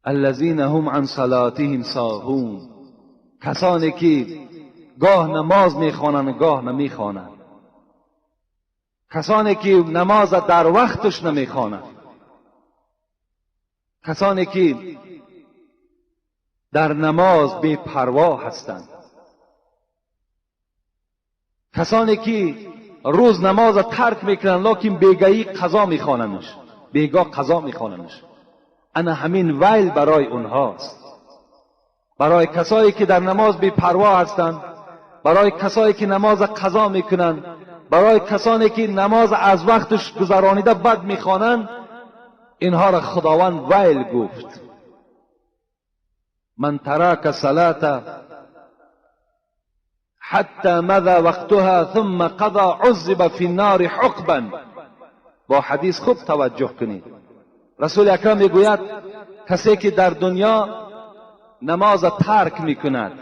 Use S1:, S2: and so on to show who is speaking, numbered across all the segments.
S1: الذین هم عن صلاتهم ساهون، کسانی که گاه نماز میخوانند گاه نمیخوانند، کسانی که نماز در وقتش نمیخوانند، کسانی که در نماز بی پروا هستند، کسانی که روز نماز ترک میکنند لیکن بیگاهی قضا میخوانندش، بیگاه قضا میخوانندش. انا همین ویل برای اونهاست، برای کسایی که در نماز بی پروا هستند، برای کسایی که نماز قضا میکنند، برای کسانی که نماز از وقتش گذرانیده بد میخوانند، اینها را خداوند ویل گفت. من ترک صلاة حتی مضى وقتها ثم قضى عذب في النار حقبا. با حدیث خوب توجه کنید. رسول اکرم میگوید کسی که در دنیا نماز ترک میکند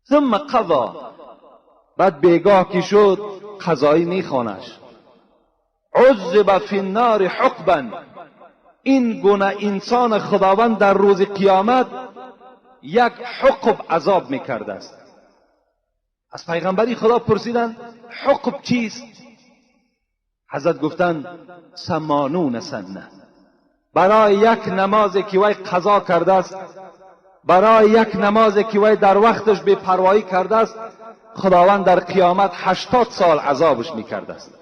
S1: ثم قضا، بعد بیگاه که شد قضایی میخوانش، عذب فی النار حقبا، این گونه انسان خداوند در روز قیامت یک حقب عذاب میکرده است. از پیغمبری خدا پرسیدند حقب چیست؟ حضرت گفتند 80 سنه. برای یک نمازی که وی قضا کرده است، برای یک نمازی که وی در وقتش بی پروایی کرده است، خداوند در قیامت 80 سال عذابش میکرده است.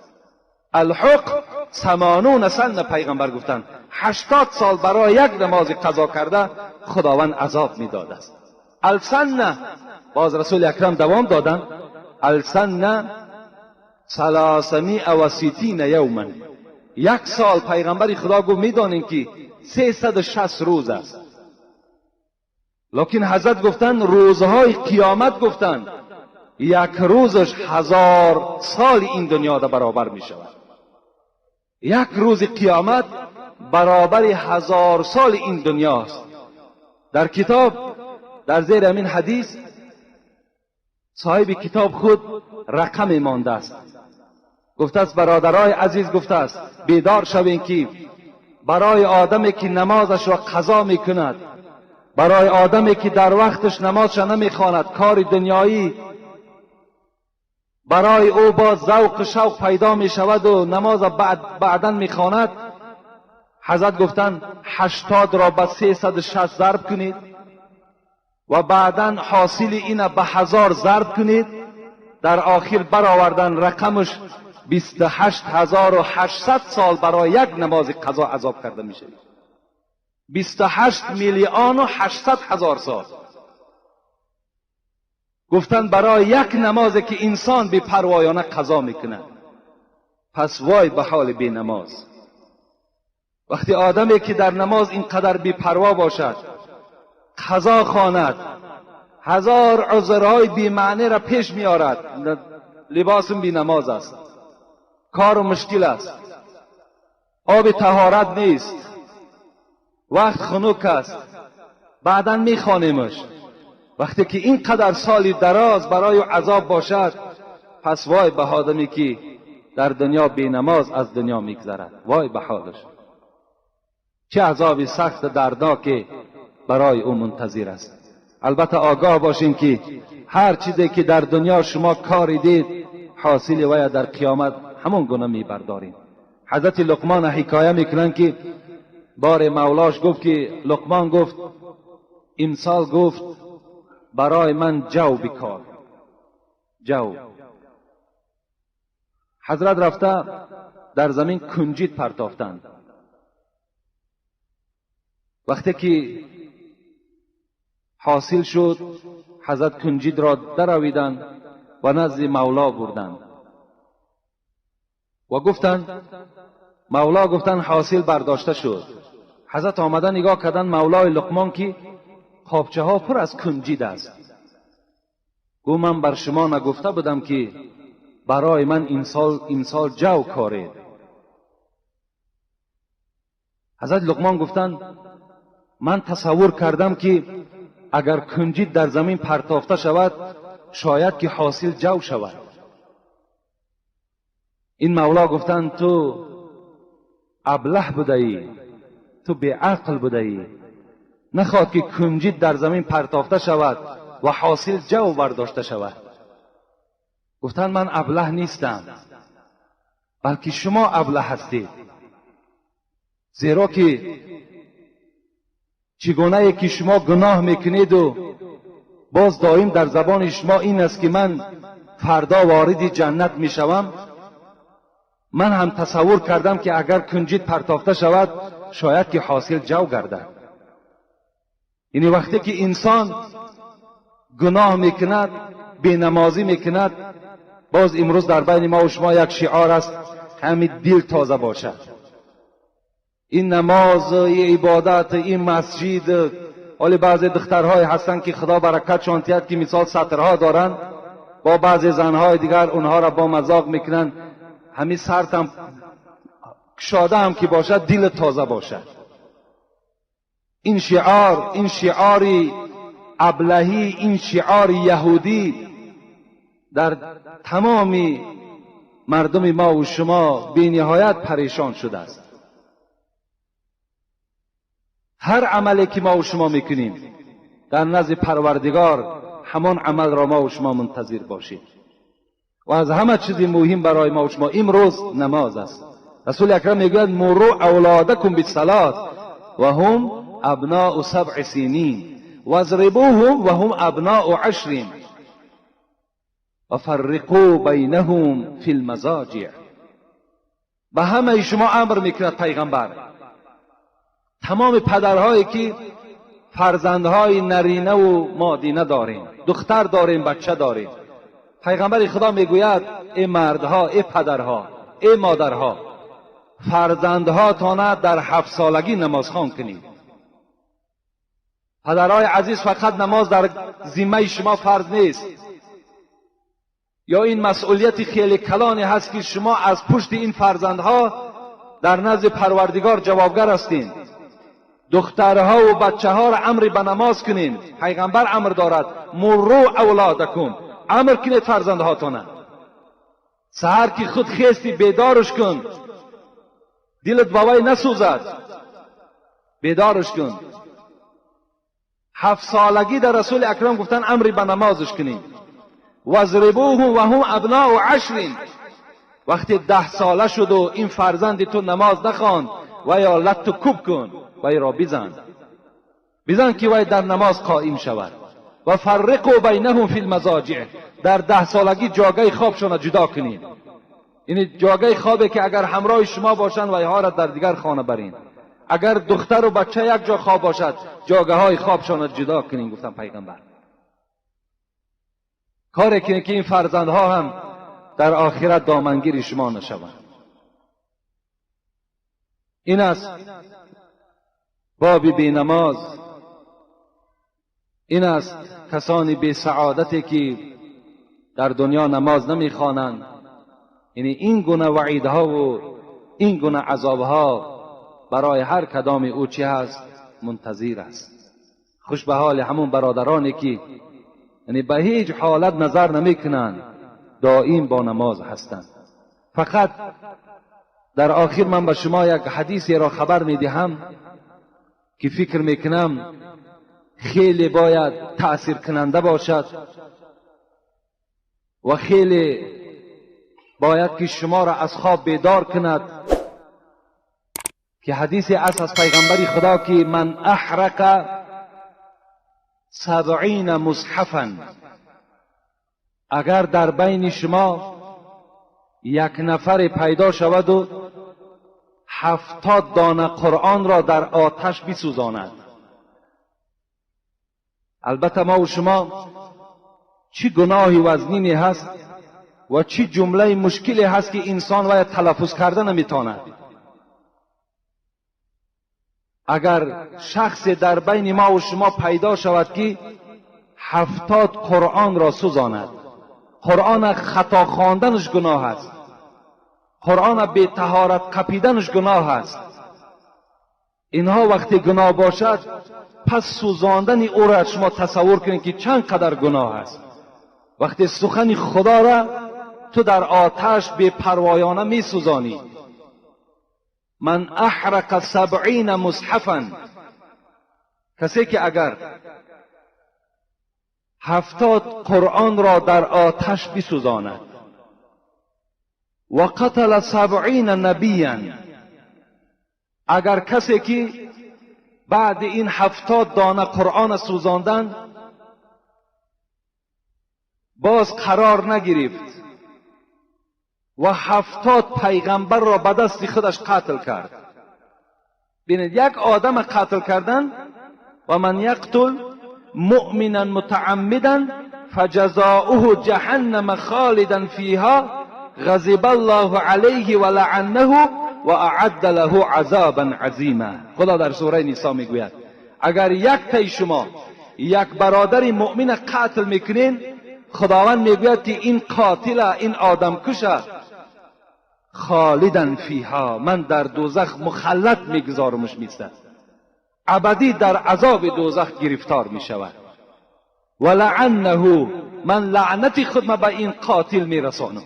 S1: الحق 80 سنه. پیغمبر گفتند 80 سال برای یک نماز قضا کرده خداوند عذاب میداده است. السنه، باز رسول اکرم دوام دادند، السنه 360 یوما. یک سال پیغمبر خدا گفت میدانین که 360 روز است، لیکن حضرت گفتند روزهای قیامت گفتند یک روزش 1000 سال این دنیا را برابر می شود. یک روز قیامت برابر 1000 سال این دنیاست. در کتاب در زیر همین حدیث صاحب کتاب خود رقم مانده است. گفته است برادرای عزیز، گفته است بیدار شوین که برای آدمی که نمازش را قضا میکند، برای آدمی که در وقتش نمازش نمیخواند، کار دنیایی برای او با ذوق شوق پیدا می شود و نماز بعدا میخواند، حضرت گفتند 80 را به 360 ضرب کنید و بعدا حاصل این به 1000 ضرب کنید، در آخر برآوردن رقمش 28800 سال برای یک نماز قضا عذاب کرده میشه. 28,800,000 سال. گفتن برای یک نمازی که انسان بی پروایانه قضا میکنه. پس وای به حال بی نماز. وقتی آدمی که در نماز اینقدر بی پروا باشد، قضا خواند، 1000 عذرهای بی معنی را پیش میارد، لباسم بی نماز است، کار مشکل است، آب طهارت نیست، وقت خنک است، بعدا میخوانیمش. وقتی که اینقدر سالی دراز برای عذاب باشد، پس وای به آدمی که در دنیا بی نماز از دنیا میگذرد، وای به حالش. چه عذابی سخت دردناک برای او منتظر است. البته آگاه باشین که هر چیزی که در دنیا شما کاری دید، حاصل وی در قیامت همون گونه میبردارین. حضرت لقمان حکایه میکنن که بار مولاش گفت که لقمان گفت امسال گفت برای من جو بکار، جو. حضرت رفته در زمین کنجید پرتافتند. وقتی که حاصل شد، حضرت کنجید را درآویدند و نزد مولا بردند و گفتند، مولا گفتند حاصل برداشته شد. حضرت آمدن نگاه کردند مولای لقمان که خوابچه ها پر از کنجید است. گفت من بر شما نگفته بودم که برای من امسال جو کارید. حضرت لقمان گفتند من تصور کردم که اگر کنجید در زمین پرتافته شود شاید که حاصل جو شود. این مولا گفتند تو ابله بودی، تو به عقل بوده ای. نخواد که کنجد در زمین پرتافته شود و حاصل جو برداشته شود. گفتن من ابله نیستم، بلکه شما ابله هستید. زیرا که چگونه که شما گناه میکنید و باز دائم در زبان شما این است که من فردا وارد جنت میشوم، من هم تصور کردم که اگر کنجد پرتافته شود شاید که حاصل جو گردد. یعنی وقتی که انسان گناه میکند، بینمازی میکند، باز امروز در بین ما و شما یک شعار است، همین دل تازه باشد. این نماز، این عبادت، این مسجد، ولی بعضی دخترهای هستن که خدا برکتشان دهد که مثال سطرها دارن، با بعضی زنهای دیگر اونها را با مذاق میکنن، همین سرتم کشاده هم که باشد دل تازه باشد. این شعار، این شعاری ابلهی، این شعار یهودی در تمام مردم ما و شما بی نهایت پریشان شده است. هر عملی که ما و شما میکنیم در نزد پروردگار همان عمل را ما و شما منتظر باشید. و از همه چیز مهم برای ما و شما امروز نماز است. رسول اکرم میگوید مروا اولادکم بالصلاة و هم ابناء 7 سنین واضربوهم و هم ابناء 10 و فرقوا بینهم فی المضاجع. به همه شما امر میکند پیغمبر، تمام پدرهایی که فرزندهای نرینه و مادینه داریم، دختر داریم، بچه داریم، پیغمبر خدا میگوید ای مردها، ای پدرها، ای مادرها، فرزندهاتان در 7 سالگی نماز خوان کنید. پدرهای عزیز، فقط نماز در ذمه شما فرض نیست، یا این مسئولیت خیلی کلانی هست که شما از پشت این فرزندها در نزد پروردگار جوابگر هستین. دخترها و بچه ها را امر به نماز کنین. پیغمبر امر دارد مروا اولادکم، امر کنید فرزندهاتون. سحر که خود خیستی بیدارش کن، دلت باوی نسوزد، بیدارش کن. 7 سالگی در رسول اکرم گفتن امر به نمازش کنین. واضربوهم و هم ابناء 10. وقتی 10 ساله شد و این فرزند تو نماز نخواند و یا لط کوب کن، وی را بزن که وی در نماز قائم شود. و فرقوا بینهم فی المضاجع، در 10 سالگی جاگه خوابشان جدا کنید. یعنی جاگه خوابی که اگر همراه شما باشند و ها را در دیگر خانه برین. اگر دختر و بچه یک جا خواب باشد جاگه های خوابشان جدا کنید. گفتم پیغمبر کاری کنید که این فرزندها هم در آخرت دامنگیر شما نشوند. این است باب بی نماز. این است کسانی بی سعادتی که در دنیا نماز نمیخوانند. یعنی این گونه وعیدها و این گونه عذابها برای هر کدام او چی هست؟ منتظر است. خوش به حال همون برادرانی که یعنی به هیچ حالت نظر نمیکنند، دائم با نماز هستند. فقط در آخر من به شما یک حدیثی را خبر میدهم که فکر میکنم خیلی باید تأثیر کننده باشد و خیلی باید که شما را از خواب بیدار کند، که حدیث است از پیغمبری خدا که من احرق 70 مصحفا، اگر در بین شما یک نفر پیدا شود و 70 دانه قرآن را در آتش بسوزاند. البته ما و شما چی گناهی وزنینی هست و چی جمله مشکلی هست که انسان باید تلفظ کرده نمیتواند. اگر شخص در بین ما و شما پیدا شود که 70 قرآن را سوزاند، قرآن خطا خواندنش گناه است، قرآن بی طهارت قپیدنش گناه است، اینها وقتی گناه باشد پس سوزاندن او را شما تصور کنید که چند قدر گناه است. وقتی سخن خدا را تو در آتش بی پروایانه می سوزانی. من احرق 70 مصحفا، کسی که اگر 70 قرآن را در آتش بسوزاند، و قتل 70 نبیا، اگر کسی که بعد این 70 دانه قرآن سوزاندن باز قرار نگرفت و 70 پیغمبر را به دست خودش قتل کرد. ببینید، یک آدم قتل کردن، و من یقتل مؤمنا متعمدا فجزاؤه جهنم خالدا فیها غضب الله علیه و لعنه و اعد له عذابا عظیما. خدا در سوره نساء میگوید اگر یک تای شما یک برادر مؤمن قتل میکنین، خداوند میگوید که این قاتل، این آدم کشه، خالدا فیها، من در دوزخ مخلد میگذارمش، میسته ابدی در عذاب دوزخ گرفتار میشود. و لعنه، من لعنت خودم به این قاتل میرسانم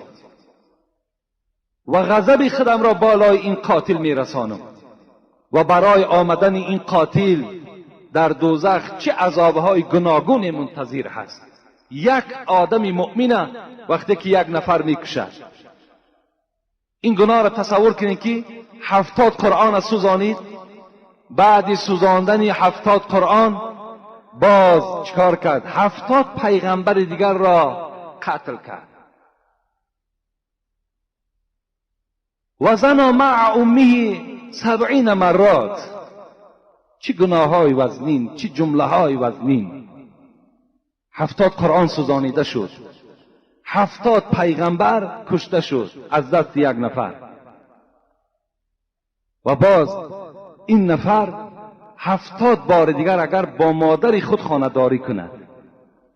S1: و غضب خودم را بالای این قاتل میرسانم. و برای آمدن این قاتل در دوزخ چه عذابهای گوناگون منتظر هست. یک آدم مؤمن وقتی که یک نفر میکشد، این گناه را تصور کنید که 70 قرآن سوزانید، بعد سوزاندن 70 قرآن باز چکار کرد؟ 70 پیغمبر دیگر را قتل کرد. و زنا مع امه 70 مرات. چه گناه های وزنین، چه جمله های وزنین. 70 قرآن سوزانیده شد، 70 پیغمبر کشته شد از دست یک نفر. و باز این نفر 70 بار دیگر اگر با مادر خود خانه‌داری کند،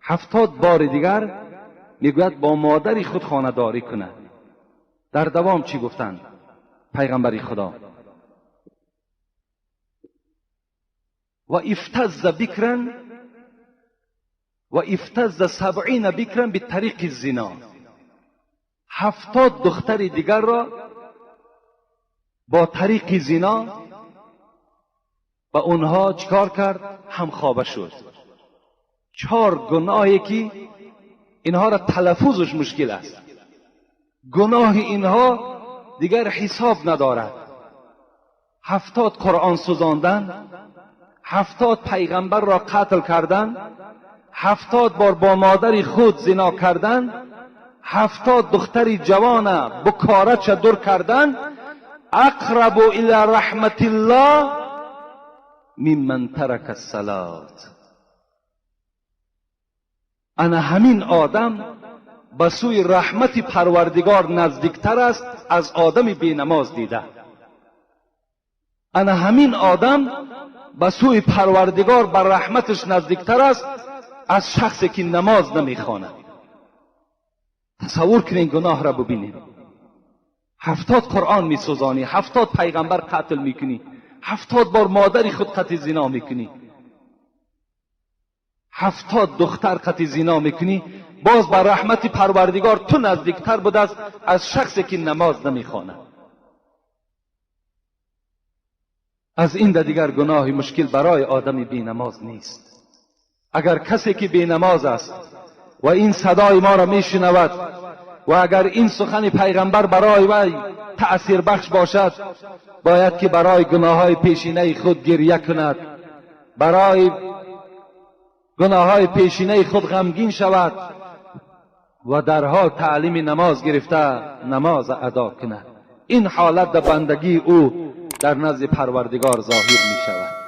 S1: 70 بار دیگر میگوید با مادر خود خانه‌داری کند. در دوام چی گفتند پیغمبر خدا؟ و افتز بکرا و افتز 70 بکرا به طریق الزنا. 70 دختر دیگر را با طریق زنا و اونها چیکار کرد؟ همخوابه شد. 4 گناهی که اینها را تلفظش مشکل است. گناه اینها دیگر حساب ندارد. 70 قرآن سوزاندن، 70 پیغمبر را قتل کردن، 70 بار با مادر خود زنا کردن، 70 دختر جوان بکاره چدر کردن. اقرب الی رحمت الله ممن ترک الصلاة. انا همین آدم به سوی رحمت پروردگار نزدیکتر است از آدم بی نماز دیده. انا همین آدم به سوی پروردگار بر رحمتش نزدیکتر است از شخصی که نماز نمیخواند. تصور کنین گناه را ببینید. 70 قرآن میسوزانی، 70 پیغمبر قتل میکنی، 70 بار مادر خود قتل زنا میکنی، 70 دختر قتل زنا میکنی، باز بر رحمت پروردگار تو نزدیکتر بود از شخصی که نماز نمیخواند. از این دیگر گناه مشکل برای آدم بی نماز نیست. اگر کسی که بی نماز است و این صدای ما را میشنود و اگر این سخن پیغمبر برای وی تأثیر بخش باشد، باید که برای گناه های پیشینه خود گریه کند، برای گناه های پیشینه خود غمگین شود و در حال تعلیم نماز گرفته نماز ادا کند. این حالت در بندگی او در نزد پروردگار ظاهر می شود.